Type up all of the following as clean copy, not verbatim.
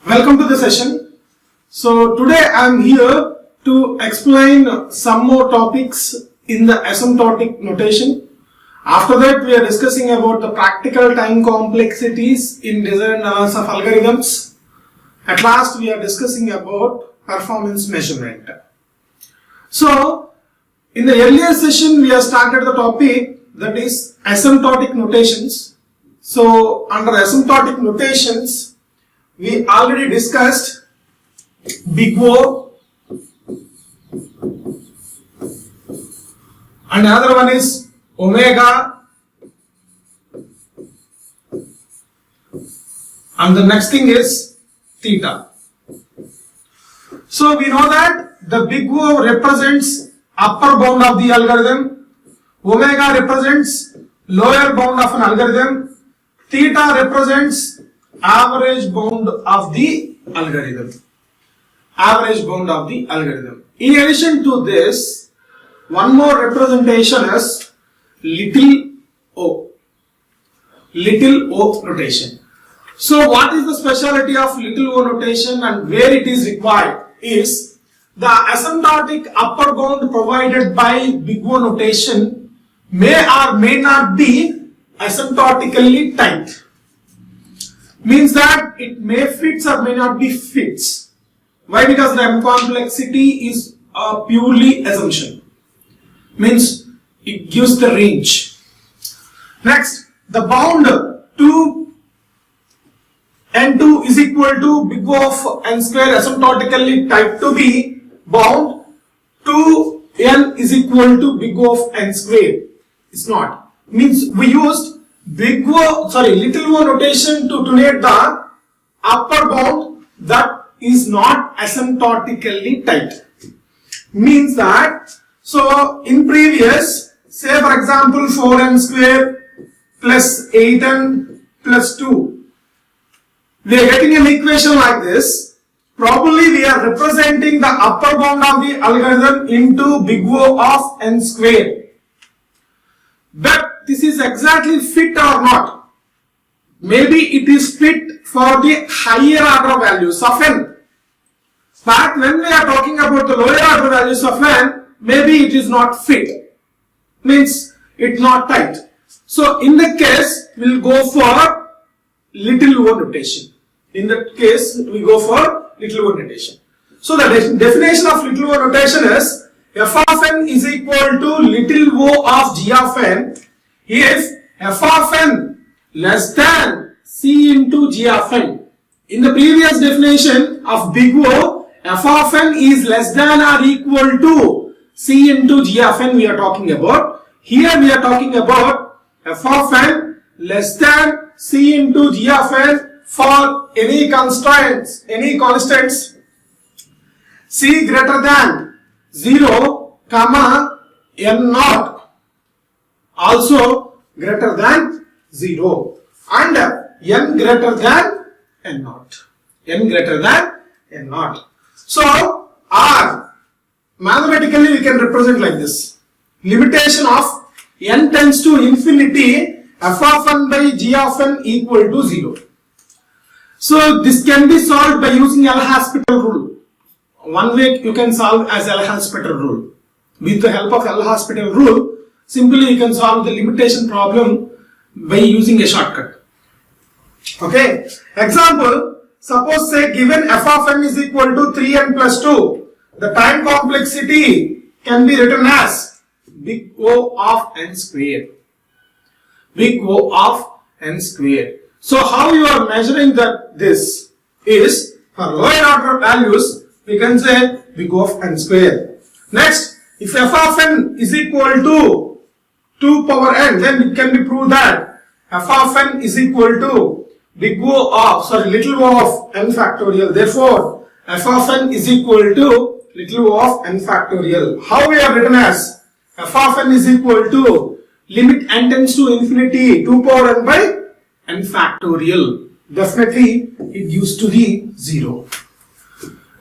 Welcome to the session. So today I am here to explain some more topics in the asymptotic notation. After that we are discussing about the practical time complexities in design analysis of algorithms. At last we are discussing about performance measurement. So in the earlier session we have started the topic that is asymptotic notations. So under asymptotic notations we already discussed big O and another one is omega and the next thing is theta. So we know that the big O represents upper bound of the algorithm, omega represents lower bound of an algorithm, theta represents average bound of the algorithm. Average bound of the algorithm. In addition to this, one more representation is little o. Little o notation. So what is the speciality of little o notation and where it is required is the asymptotic upper bound provided by big O notation may or may not be asymptotically tight. Means that it may fits or may not be fits. Why? Because the M complexity is a purely assumption. Means it gives the range. Next, the bound to n2 is equal to big O of n square asymptotically tight to be bound to n is equal to big O of n square. It's not. Means we used little o notation to denote the upper bound that is not asymptotically tight. Means that, so in previous, say for example 4n square plus 8n plus 2, we are getting an equation like this. Probably we are representing the upper bound of the algorithm into big O of n square. But this is exactly fit or not. Maybe it is fit for the higher order values of n. But when we are talking about the lower order values of n, maybe it is not fit. Means it's not tight. So in that case, we will go for little o notation. In that case, we go for little o notation. So the definition of little o notation is f of n is equal to little o of g of n if f of n less than c into g of n. In the previous definition of big O, f of n is less than or equal to c into g of n we are talking about. Here we are talking about f of n less than c into g of n for any constants c greater than 0, comma n naught also greater than 0 and n greater than n naught. N greater than n naught. So R mathematically we can represent like this. Limitation of n tends to infinity, f of n by g of n equal to 0. So this can be solved by using L'Hospital rule. One way you can solve as L'Hospital rule. With the help of L'Hospital rule, simply you can solve the limitation problem by using a shortcut. Okay. Example, suppose say given f of n is equal to 3n plus 2, the time complexity can be written as big O of n square. Big O of n square. So how you are measuring this is for lower order values we can say big O of n square. Next, if f of n is equal to 2 power n, then it can be proved that f of n is equal to big O of, little o of n factorial. Therefore, f of n is equal to little o of n factorial. How we have written as f of n is equal to limit n tends to infinity 2 power n by n factorial. Definitely it used to be 0.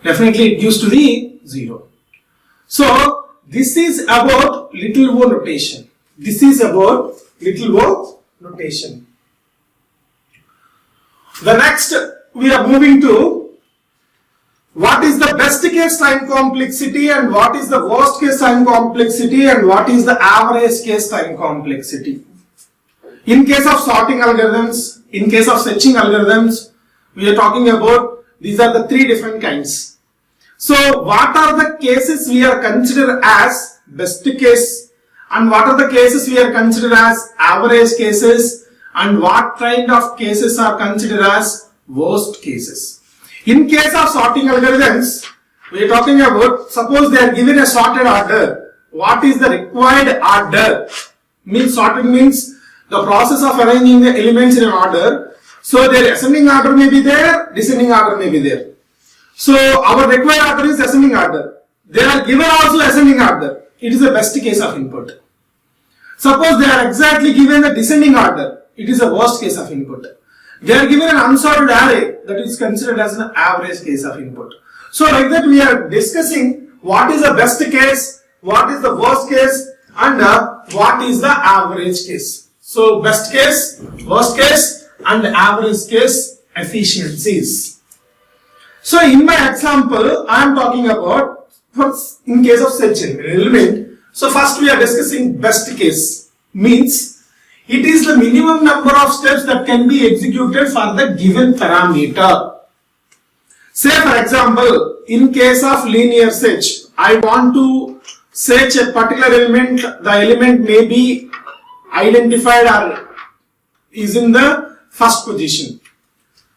Definitely it used to be 0. So this is about little o notation. This is about little o notation. The next we are moving to what is the best case time complexity and what is the worst case time complexity and what is the average case time complexity. In case of sorting algorithms, in case of searching algorithms, we are talking about these are the three different kinds. So what are the cases we are considered as best case and what are the cases we are considered as average cases and what kind of cases are considered as worst cases. In case of sorting algorithms, we are talking about, suppose they are given a sorted order. What is the required order? Means sorting means the process of arranging the elements in an order. So their ascending order may be there, descending order may be there. So our required order is ascending order. They are given also ascending order. It is the best case of input. Suppose they are exactly given the descending order. It is the worst case of input. They are given an unsorted array, that is considered as an average case of input. So like that we are discussing what is the best case, what is the worst case and what is the average case. So best case, worst case and average case efficiencies. So in my example I am talking about first in case of searching an element. So first we are discussing best case, means it is the minimum number of steps that can be executed for the given parameter. Say for example, in case of linear search, I want to search a particular element, the element may be identified or is in the first position.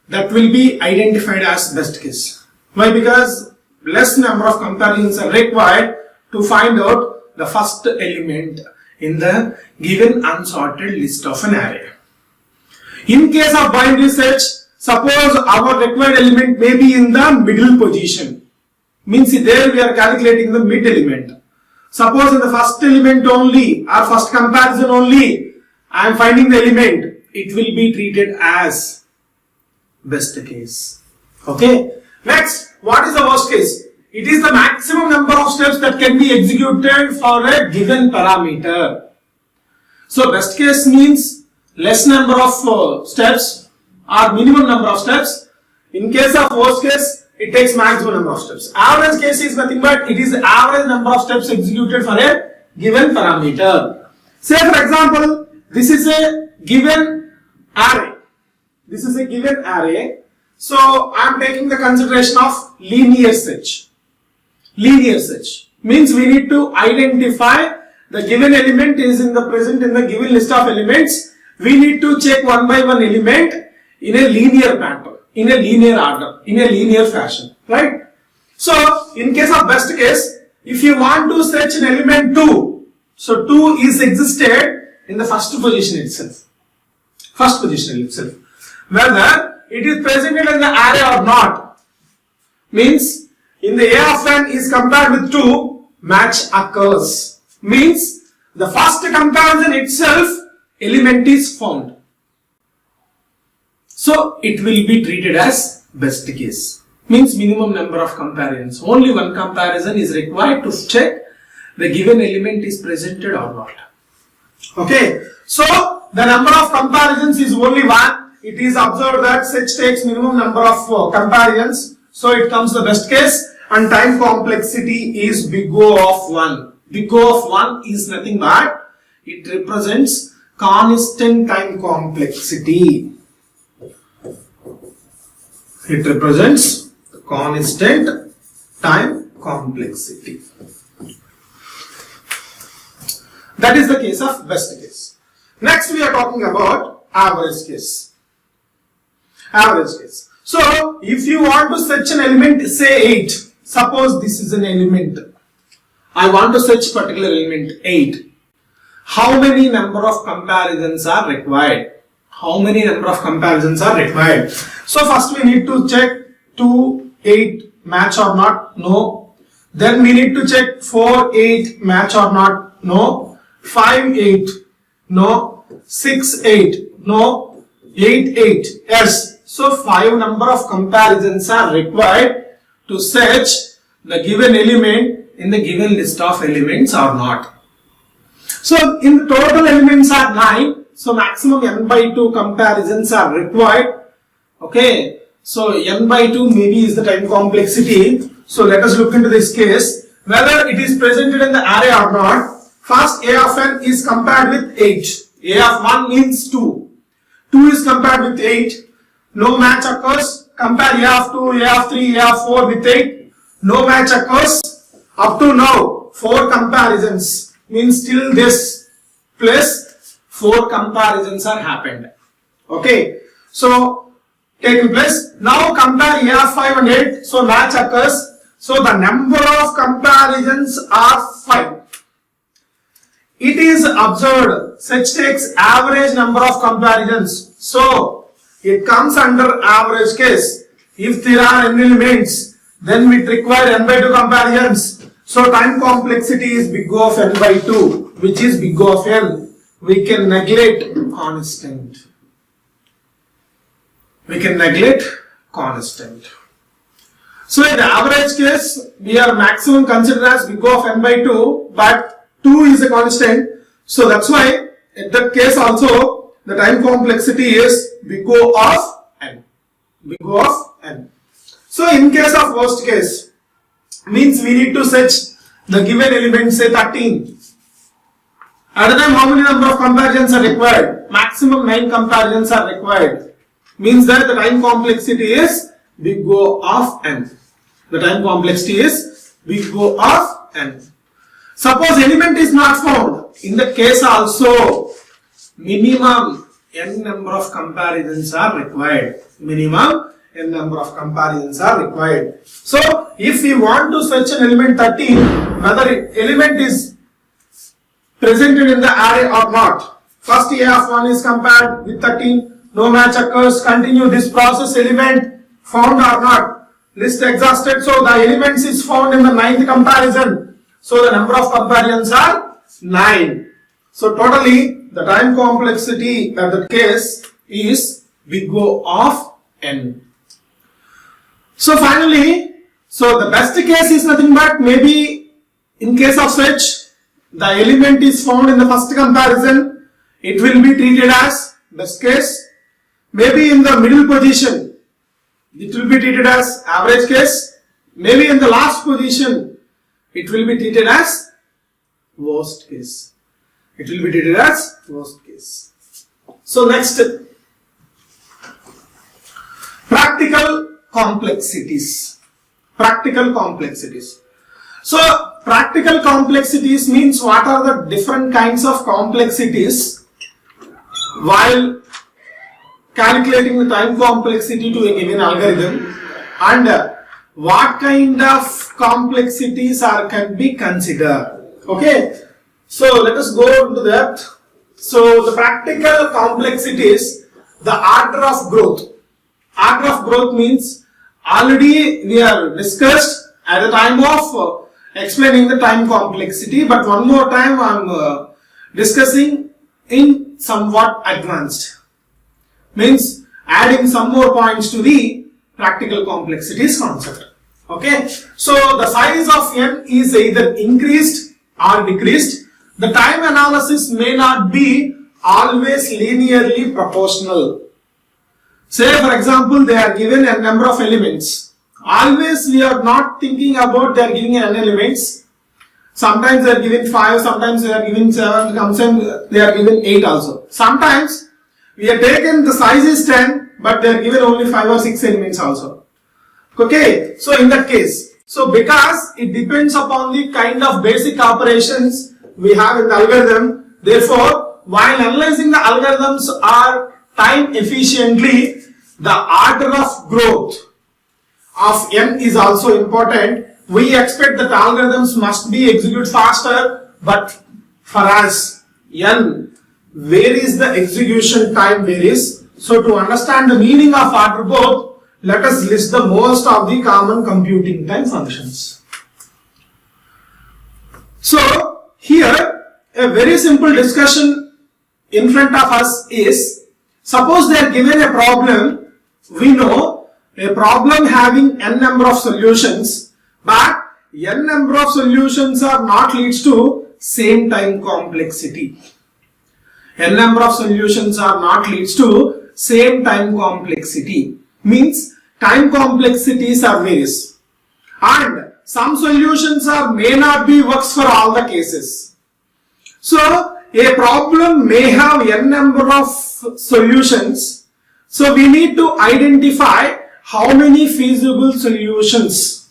That will be identified as best case. Why? Because less number of comparisons are required to find out the first element in the given unsorted list of an array. In case of binary search, suppose our required element may be in the middle position. Means there we are calculating the mid element. Suppose in the first element only or first comparison only I am finding the element, it will be treated as best case. Okay. Next, what is the worst case? It is the maximum number of steps that can be executed for a given parameter. So best case means less number of steps or minimum number of steps. In case of worst case, it takes maximum number of steps. Average case is nothing but it is the average number of steps executed for a given parameter. Say for example, this is a given array. This is a given array. So I am taking the consideration of linear search. Linear search means we need to identify the given element is in the present in the given list of elements. We need to check one by one element in a linear pattern, in a linear order, in a linear fashion, right? So in case of best case, if you want to search an element 2, so 2 is existed in the first position itself. First position itself. Whether it is presented in the array or not, means in the A of n is compared with 2, match occurs. Means the first comparison itself, element is found. So it will be treated as best case. Means minimum number of comparisons. Only one comparison is required to check the given element is presented or not. Okay. So the number of comparisons is only one. It is observed that search takes minimum number of comparisons. So it comes the best case and time complexity is big O of 1. Big O of 1 is nothing but it represents constant time complexity. It represents constant time complexity. That is the case of best case. Next we are talking about average case. Average case. So if you want to search an element, say 8. Suppose this is an element. I want to search particular element 8. How many number of comparisons are required? How many number of comparisons are required? So first we need to check 2, 8 match or not? No. Then we need to check 4, 8 match or not? No. 5, 8. No. 6, 8. No. 8, 8. Yes. So 5 number of comparisons are required to search the given element in the given list of elements or not. So in the total elements are 9. So maximum n by 2 comparisons are required. Okay. So n by 2 maybe is the time complexity. So let us look into this case. Whether it is presented in the array or not, first a of n is compared with 8. A of 1 means 2. 2 is compared with 8. No match occurs. Compare a of 2, a of 3, a of 4 with 8. No match occurs. Up to now, 4 comparisons. Means till this place, 4 comparisons are happened. Okay. So, taking place. Now compare a of 5 and 8. So, match occurs. So, the number of comparisons are 5. It is observed, such takes average number of comparisons. So, it comes under average case. If there are n elements, then we require n by 2 comparisons. So, time complexity is big O of n by 2, which is big O of n. We can neglect constant. We can neglect constant. So, in the average case, we are maximum considered as big O of n by 2, but 2 is a constant. So, that's why in that case also, the time complexity is big O of n. Big O of n. So, in case of worst case, means we need to search the given element, say 13. At a time, how many number of comparisons are required? Maximum 9 comparisons are required. Means that the time complexity is big O of n. The time complexity is big O of n. Suppose element is not found. In the case also, minimum n number of comparisons are required. Minimum n number of comparisons are required. So, if we want to search an element 13, whether element is presented in the array or not, first a of 1 is compared with 13, no match occurs, continue this process, element found or not, list exhausted, so the elements is found in the 9th comparison, so the number of comparisons are 9. So totally the time complexity at that case is big O of n. So finally, so the best case is nothing but maybe in case of such, the element is found in the first comparison, it will be treated as best case. Maybe in the middle position, it will be treated as average case. Maybe in the last position, it will be treated as worst case. It will be treated as worst case. So next, practical complexities. Practical complexities. So practical complexities means what are the different kinds of complexities while calculating the time complexity to a given algorithm, and what kind of complexities can be considered. Okay, so let us go into that. So the practical complexities, the order of growth. Order of growth means already we are discussed at the time of explaining the time complexity, but one more time I am discussing in somewhat advanced. Means adding some more points to the practical complexities concept. Okay, so the size of n is either increased or decreased. The time analysis may not be always linearly proportional. Say for example, they are given a number of elements. Always we are not thinking about they are giving n elements. Sometimes they are given 5, sometimes they are given 7, sometimes they are given 8 also. Sometimes we have taken the size is 10, but they are given only 5 or 6 elements also. Okay, so in that case, so because it depends upon the kind of basic operations we have in the algorithm, therefore, while analyzing the algorithms are time efficiently, the order of growth of n is also important. We expect that algorithms must be executed faster, but for us, n varies, the execution time varies. So to understand the meaning of order growth, let us list the most of the common computing time functions. So here a very simple discussion in front of us is, suppose they are given a problem, we know a problem having n number of solutions, but n number of solutions are not leads to same time complexity. N number of solutions are not leads to same time complexity. Means time complexities are various, and some solutions may not be works for all the cases. So a problem may have n number of solutions. So we need to identify how many feasible solutions.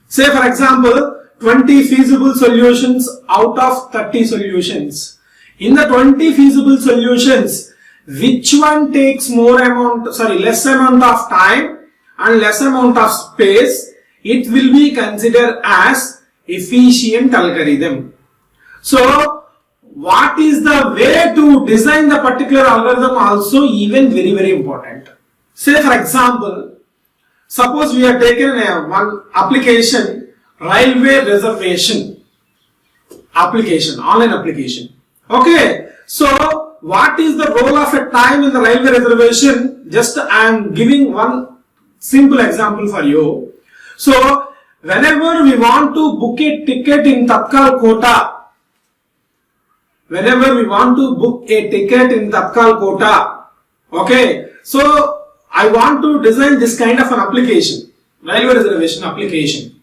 Say for example, 20 feasible solutions out of 30 solutions. In the 20 feasible solutions, which one takes less amount of time and less amount of space, it will be considered as efficient algorithm. So what is the way to design the particular algorithm also even very, very important. Say for example, suppose we have taken one application, railway reservation application, online application. Okay, so what is the role of a time in the railway reservation? Just I am giving one simple example for you. So whenever we want to book a ticket in Tatkal Kota, okay, so I want to design this kind of an application, railway reservation application.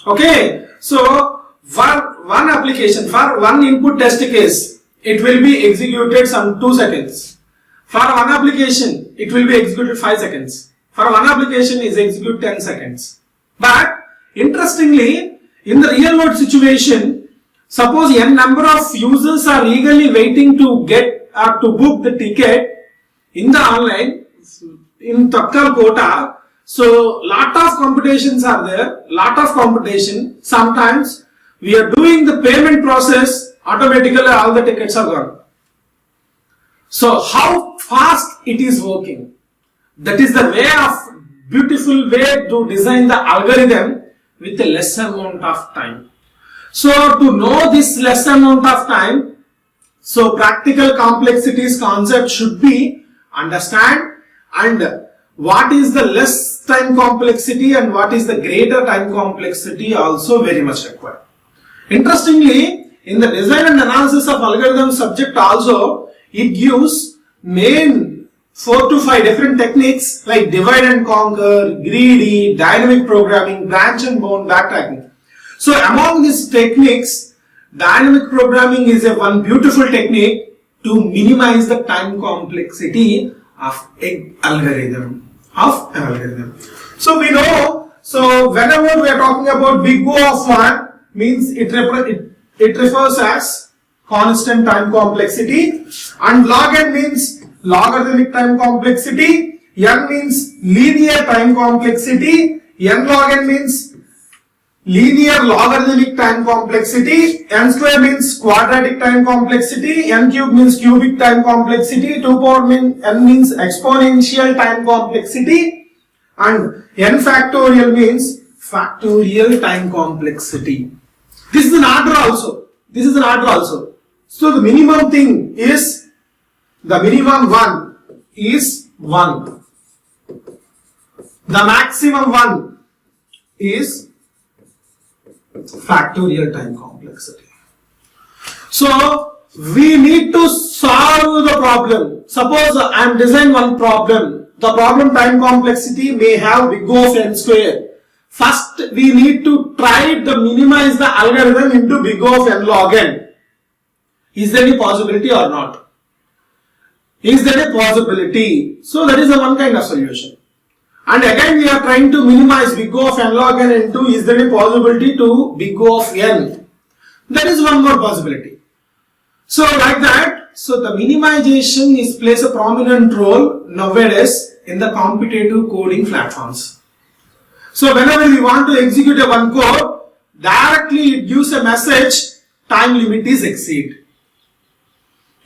Okay, so for one input test case, it will be executed some 2 seconds. For one application, it will be executed 5 seconds. For one application is executed 10 seconds. But interestingly, in the real world situation, suppose n number of users are eagerly waiting to get or to book the ticket in the online in Tatkal Kota. So lot of competitions are there, Sometimes we are doing the payment process, automatically all the tickets are gone. So how fast it is working? That is the beautiful way to design the algorithm with a less amount of time. So to know this less amount of time, so practical complexities concept should be understand, and what is the less time complexity and what is the greater time complexity also very much required. Interestingly, in the design and analysis of algorithm subject also, it gives main 4 to 5 different techniques like divide and conquer, greedy, dynamic programming, branch and bound, backtracking. So among these techniques, dynamic programming is one beautiful technique to minimize the time complexity of an algorithm. So we know, so whenever we are talking about big O of 1, means it refers as constant time complexity, and log n means logarithmic time complexity, n means linear time complexity, n log n means linear logarithmic time complexity, n square means quadratic time complexity, n cube means cubic time complexity, 2 power n means exponential time complexity, and n factorial means factorial time complexity. This is an order also. So the minimum thing is, the minimum one is 1. The maximum one is factorial time complexity. So we need to solve the problem. Suppose I am designing one problem. The problem time complexity may have big O of n square. First we need to try to minimize the algorithm into big O of n log n. Is there any possibility or not? Is there a possibility? So that is one kind of solution. And again we are trying to minimize big O of n log n into, is there a possibility to big O of n? That is one more possibility. So like that, so the minimization plays a prominent role nowadays in the competitive coding platforms. So whenever we want to execute a one code, directly it gives a message, time limit is exceed.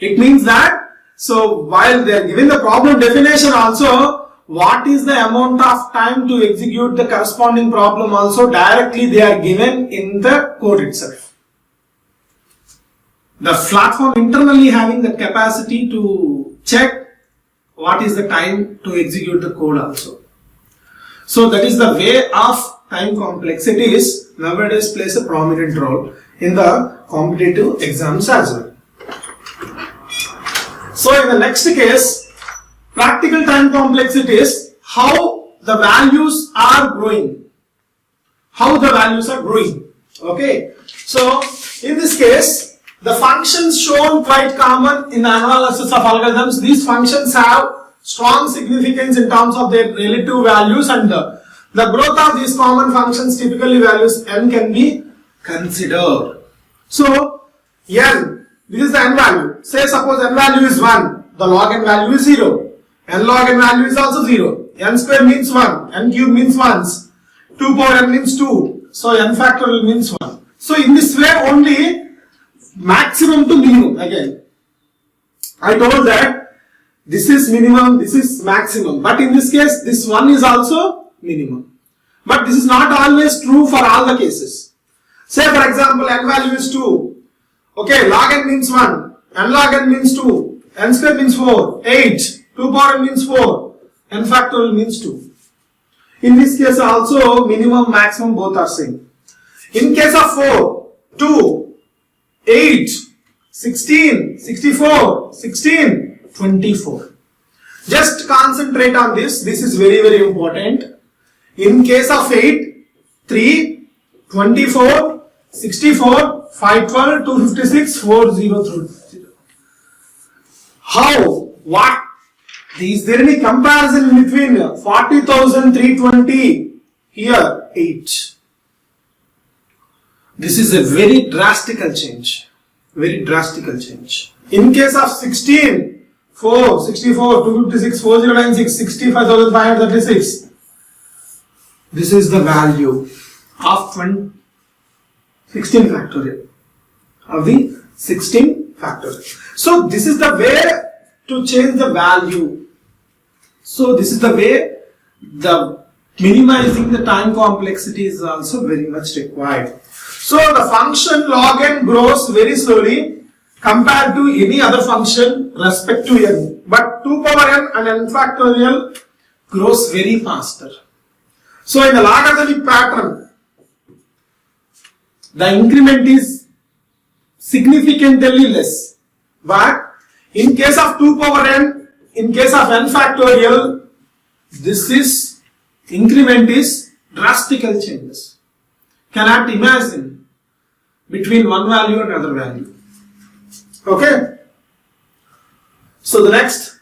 It means that, so while they are given the problem definition also, what is the amount of time to execute the corresponding problem also directly they are given in the code itself. The platform internally having the capacity to check what is the time to execute the code also. So that is the way of time complexities nowadays plays a prominent role in the competitive exams as well. So in the next case, practical time complexities, how the values are growing. How the values are growing. Okay. So in this case, the functions shown quite common in the analysis of algorithms. These functions have strong significance in terms of their relative values, and the growth of these common functions, typically values n, can be considered. So n, this is the n value. Say suppose n value is 1, the log n value is 0. N log n value is also 0. N square means 1, n cube means 1s, 2 power n means 2, so n factorial means 1. So in this way only maximum to minimum. Again, I told that this is minimum, this is maximum, but in this case this 1 is also minimum. But this is not always true for all the cases. Say for example n value is 2. Okay, log n means 1, n log n means 2, n square means 4, 8, 2 power n means 4, n factorial means 2. In this case also minimum, maximum both are same. In case of 4, 2, 8, 16, 64, 16, 24. Just concentrate on this. This is very, very important. In case of 8, 3, 24, 64, 512, 256, 4030. How? What? Is there any comparison between 40,320 here 8? This is a very drastical change. Very drastical change. In case of 16, 4, 64, 256, 4096, 65,536. This is the value of 16 factorial. Of the 16 factorial. So this is the way to change the value. So this is the way the minimizing the time complexity is also very much required. So the function log n grows very slowly compared to any other function respect to n. But 2 power n and n factorial grows very faster. So in the logarithmic pattern, the increment is significantly less. But in case of 2 power n, in case of n factorial, this is increment is drastical changes. Cannot imagine between one value and another value. Okay. So the next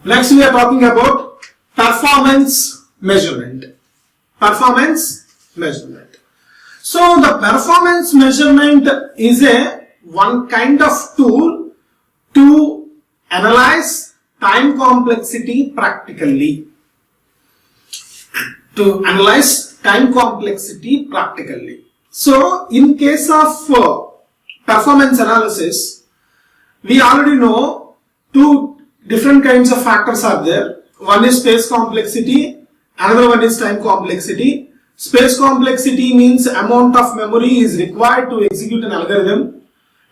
we are talking about performance measurement. Performance measurement. So the performance measurement is one kind of tool to analyze time complexity practically. To analyze time complexity practically. So in case of performance analysis, we already know two different kinds of factors are there. One is space complexity, another one is time complexity. Space complexity means amount of memory is required to execute an algorithm.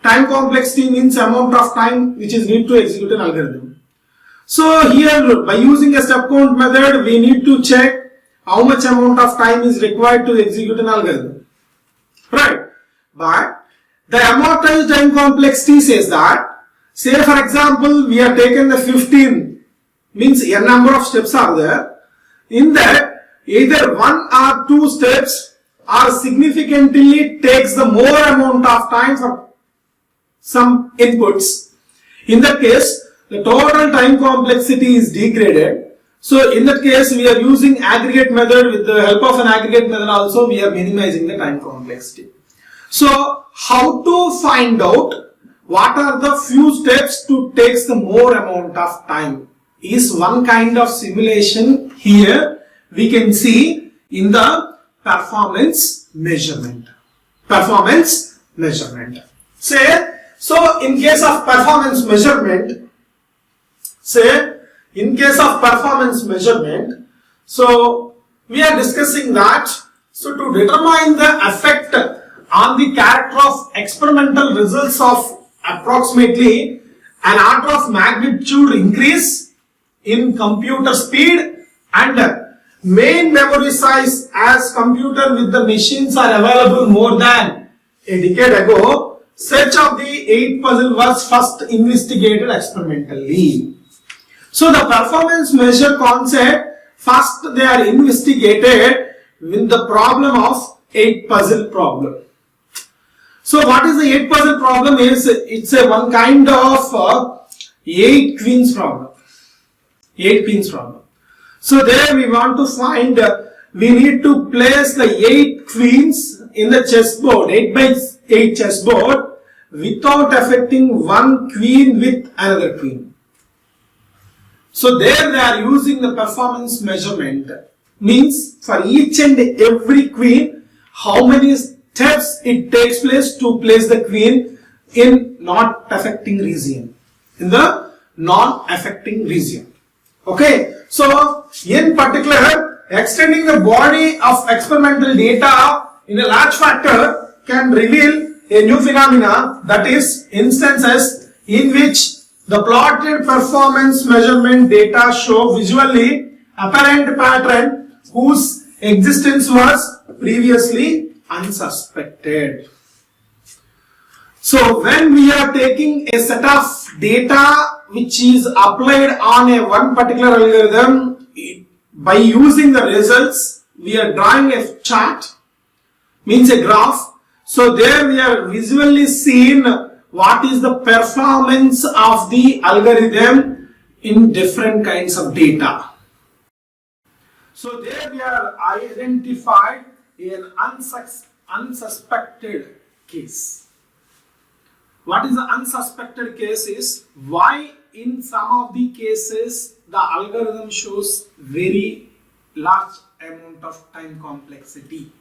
Time complexity means amount of time which is needed to execute an algorithm. So here by using a step count method, we need to check how much amount of time is required to execute an algorithm. Right. But the amortized time complexity says that, say for example, we have taken the 15, means n number of steps are there. In that, either one or two steps are significantly takes the more amount of time for some inputs. In that case, the total time complexity is degraded. So in that case, we are using aggregate method. With the help of an aggregate method also, we are minimizing the time complexity. So how to find out what are the few steps to take the more amount of time is one kind of simulation here we can see in the performance measurement. Performance measurement. Say, so in case of performance measurement, so we are discussing that. So to determine the effect on the character of experimental results of approximately an order of magnitude increase in computer speed and main memory size as computer with the machines are available more than a decade ago, such of the 8 puzzle was first investigated experimentally. So the performance measure concept, first they are investigated with the problem of 8 puzzle problem. So what is the 8 puzzle problem is, it's a one kind of 8 queens problem. 8 queens problem. So there we want to find, we need to place the 8 queens in the chessboard, 8 by 8 chessboard, without affecting one queen with another queen. So there they are using the performance measurement. Means for each and every queen, how many steps it takes place to place the queen in not affecting region. In the non-affecting region. Okay. So in particular, extending the body of experimental data in a large factor can reveal a new phenomena, that is instances in which the plotted performance measurement data show visually apparent pattern whose existence was previously unsuspected. So when we are taking a set of data which is applied on a one particular algorithm, by using the results, we are drawing a chart, means a graph. So there we are visually seeing what is the performance of the algorithm in different kinds of data. So there we are identified an unsuspected case. What is the unsuspected case is, why in some of the cases the algorithm shows very large amount of time complexity.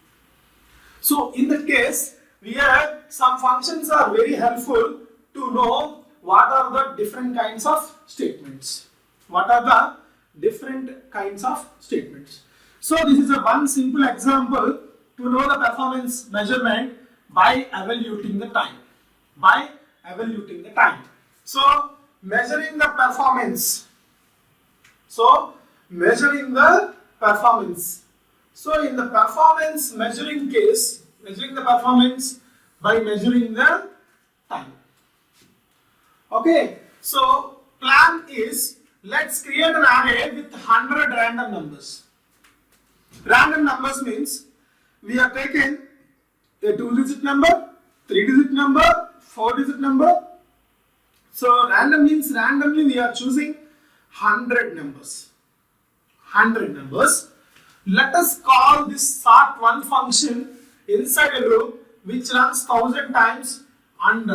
So in that case, here some functions are very helpful to know what are the different kinds of statements. What are the different kinds of statements. So this is a one simple example to know the performance measurement by evaluating the time. So measuring the performance. So in the performance measuring case, measuring the performance by measuring the time. Okay, so plan is, let's create an array with 100 random numbers. Random numbers means we are taking a 2-digit number, 3-digit number, 4-digit number. So random means randomly we are choosing 100 numbers. 100 numbers. Let us call this sort1 function inside a loop which runs 1000 times, and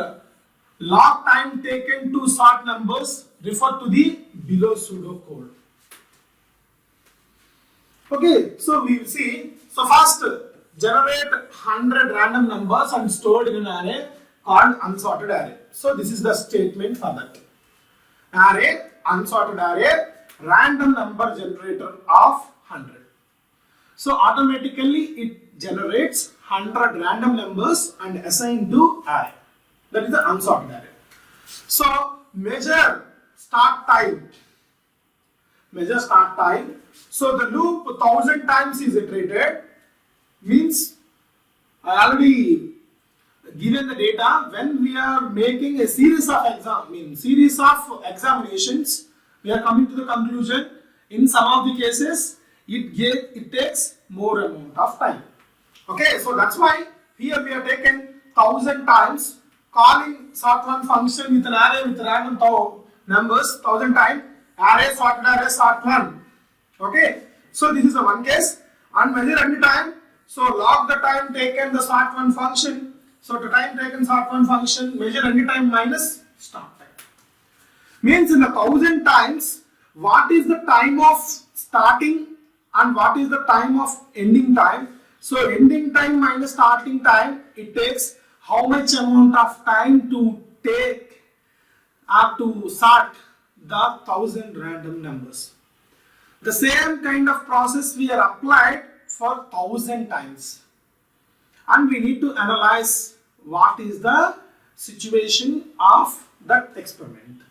log time taken to sort numbers refer to the below pseudo code. Okay, so we will see. So first generate 100 random numbers and stored in an array called unsorted array. So this is the statement for that. Array, unsorted array, random number generator of 100. So automatically it generates 100 random numbers and assign to array. That is the unsorted array. So measure start time. So the loop 1000 times is iterated, means I already given the data. When we are making a series of examinations, we are coming to the conclusion in some of the cases it takes more amount of time. Okay, so that's why here we are taking 1000 times, calling sort1 function with an array with random numbers 1000 times, array sort1. Okay, so this is the one case. And measure any time. So log the time taken the sort1 function. So the time taken sort1 function, measure any time minus start time. Means in the 1000 times, what is the time of starting and what is the time of ending time. So ending time minus starting time, it takes how much amount of time to take or to sort the 1000 random numbers. The same kind of process we are applied for 1000 times, and we need to analyze what is the situation of that experiment.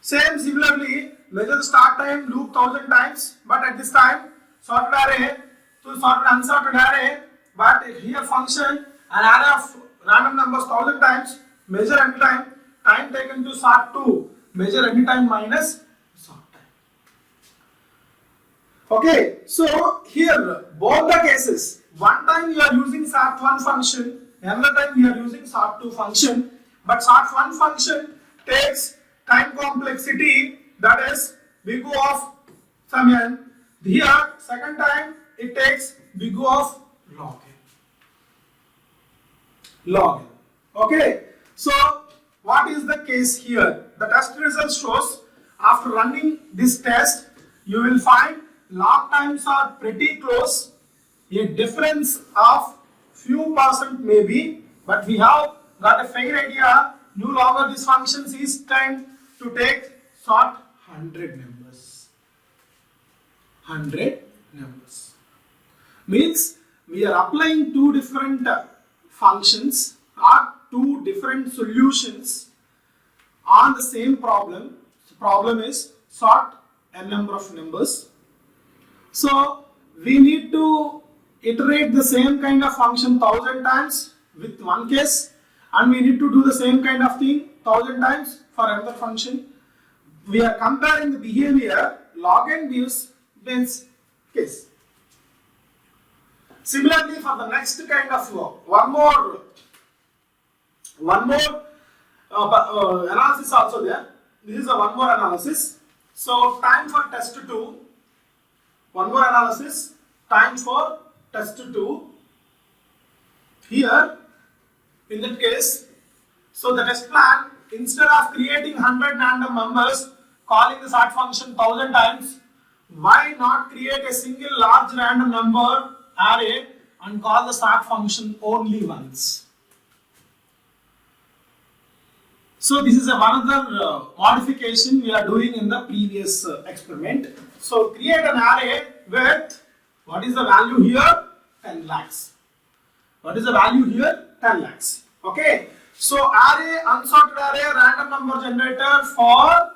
Same similarly, measure the start time, loop 1000 times, but at this time sorted array to sorted unsorted array, but here function an array of random numbers 1000 times, measure any time, time taken to sort 2, measure any time minus sort time. Okay, so here both the cases, one time you are using sort1 function, another time you are using sort2 function, but sort1 function takes time complexity, that is big O of some n. Here second time it takes big O of log n. Log n. Okay, so what is the case here? The test result shows after running this test, you will find log times are pretty close. A difference of few percent maybe, but we have got a fair idea. No longer this function is tend to take sort 100 numbers. 100 numbers means we are applying two different functions or two different solutions on the same problem. The problem is sort n number of numbers. So we need to iterate the same kind of function 1000 times with one case, and we need to do the same kind of thing 1000 times for another function. We are comparing the behavior log n views means case. Similarly, for the next kind of one more analysis also there. This is a one more analysis. So time for test 2. One more analysis. Time for test 2. Here, in that case, so the test plan, instead of creating 100 random numbers, calling the sort function 1000 times, why not create a single large random number array and call the sort function only once? So this is another modification we are doing in the previous experiment. So create an array with, what is the value here? 10 lakhs. What is the value here? 10 lakhs. Okay. So array, unsorted array, random number generator for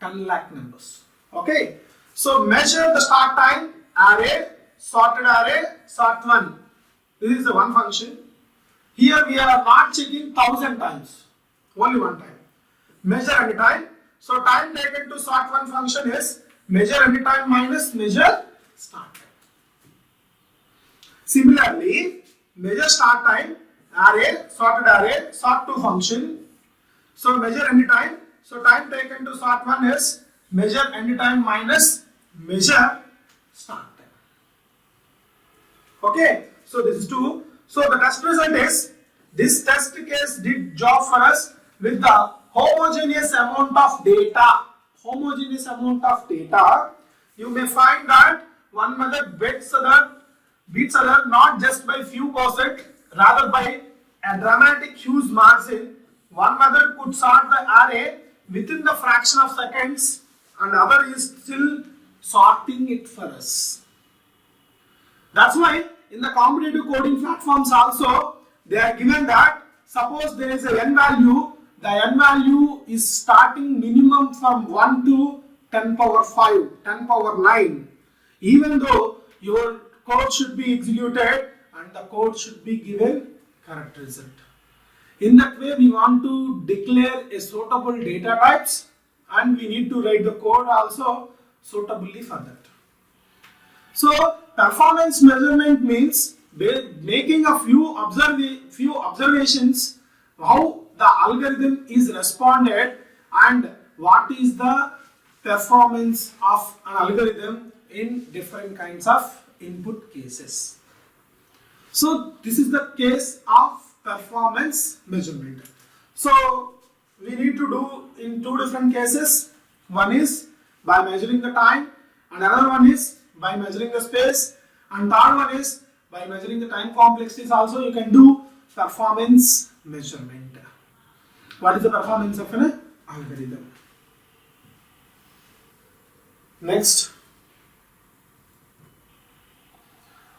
10 lakh numbers. Okay. So measure the start time, array, sorted array, sort1. This is the one function. Here we are not checking 1000 times, only one time. Measure any time. So time taken to sort1 function is measure any time minus measure start time. Similarly, measure start time, array, sorted array, sort2 function. So measure any time. So time taken to sort1 is measure any time minus measure start time. Okay, so this is 2. So the test result is, this test case did job for us with the homogeneous amount of data. Homogeneous amount of data. You may find that one method beats other not just by few percent, rather by a dramatic huge margin. One method could sort the array within the fraction of seconds, and other is still sorting it for us. That's why in the competitive coding platforms also, they are given that suppose there is a n value, the n value is starting minimum from 1 to 10 power 5, 10 power 9. Even though your code should be executed and the code should be given correct result. In that way, we want to declare a suitable data types, and we need to write the code also suitably for that. So performance measurement means making a few observations how the algorithm is responded and what is the performance of an algorithm in different kinds of input cases. So this is the case of performance measurement. So we need to do in two different cases. One is by measuring the time, and another one is by measuring the space, and third one is by measuring the time complexities. Also you can do performance measurement. What is the performance of an algorithm? Next.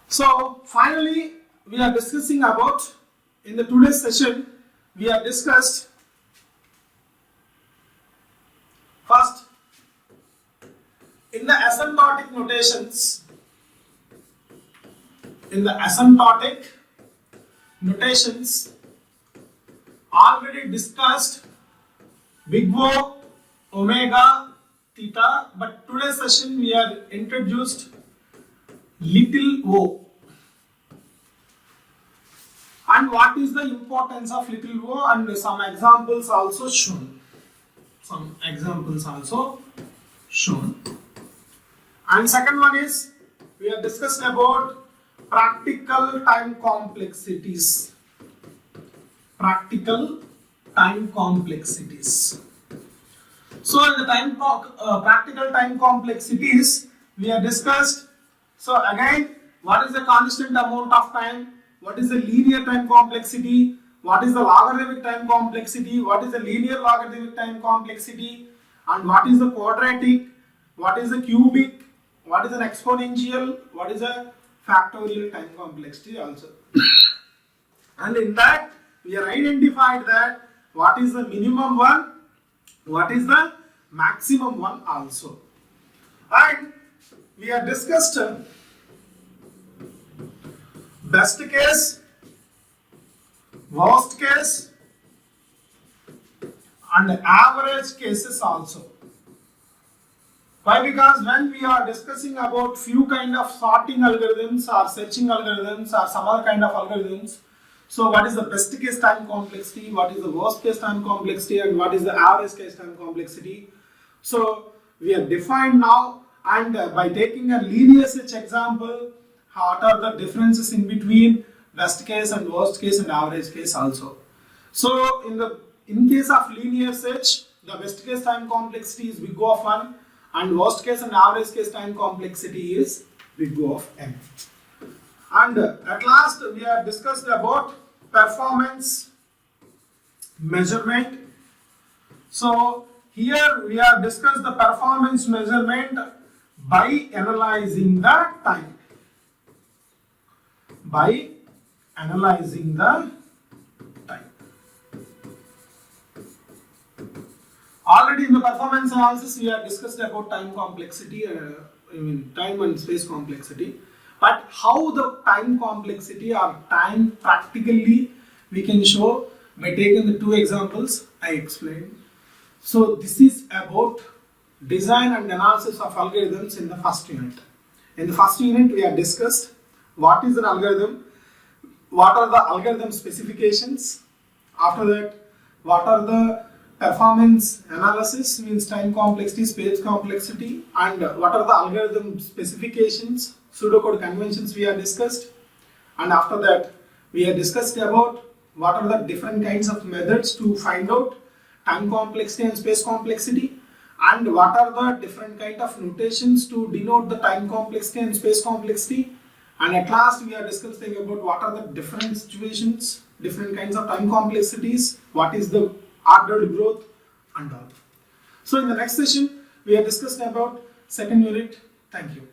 So finally we are discussing about, in the today's session we have discussed first in the asymptotic notations. In the asymptotic notations, already discussed big O, omega theta, but today's session we are introduced little o. And what is the importance of little o, and some examples also shown. And second one is, we have discussed about practical time complexities. So in the practical time complexities, we have discussed. So again, what is the constant amount of time? What is the linear time complexity? What is the logarithmic time complexity? What is the linear logarithmic time complexity? And what is the quadratic? What is the cubic? What is an exponential? What is a factorial time complexity also? And in that, we have identified that what is the minimum one, what is the maximum one also. And we have discussed best case, worst case, and average cases also. Why? Because when we are discussing about few kind of sorting algorithms or searching algorithms or some other kind of algorithms, so what is the best case time complexity, what is the worst case time complexity, and what is the average case time complexity? So we have defined now, and by taking a linear search example, what are the differences in between best case and worst case and average case also. So in case of linear search, the best case time complexity is big O of 1, and worst case and average case time complexity is big O of n. And at last, we have discussed about performance measurement. So here we have discussed the performance measurement by analyzing the time. Already in the performance analysis, we have discussed about time complexity, time and space complexity. But how the time complexity or time practically we can show by taking the two examples I explained. So this is about design and analysis of algorithms in the first unit. In the first unit, we have discussed what is an algorithm, what are the algorithm specifications. After that, what are the performance analysis, means time complexity, space complexity, and what are the algorithm specifications, pseudocode conventions we have discussed. And after that, we have discussed about what are the different kinds of methods to find out time complexity and space complexity, and what are the different kind of notations to denote the time complexity and space complexity. And at last, we are discussing about what are the different situations, different kinds of time complexities, what is the ordered growth and all. So in the next session, we are discussing about second unit. Thank you.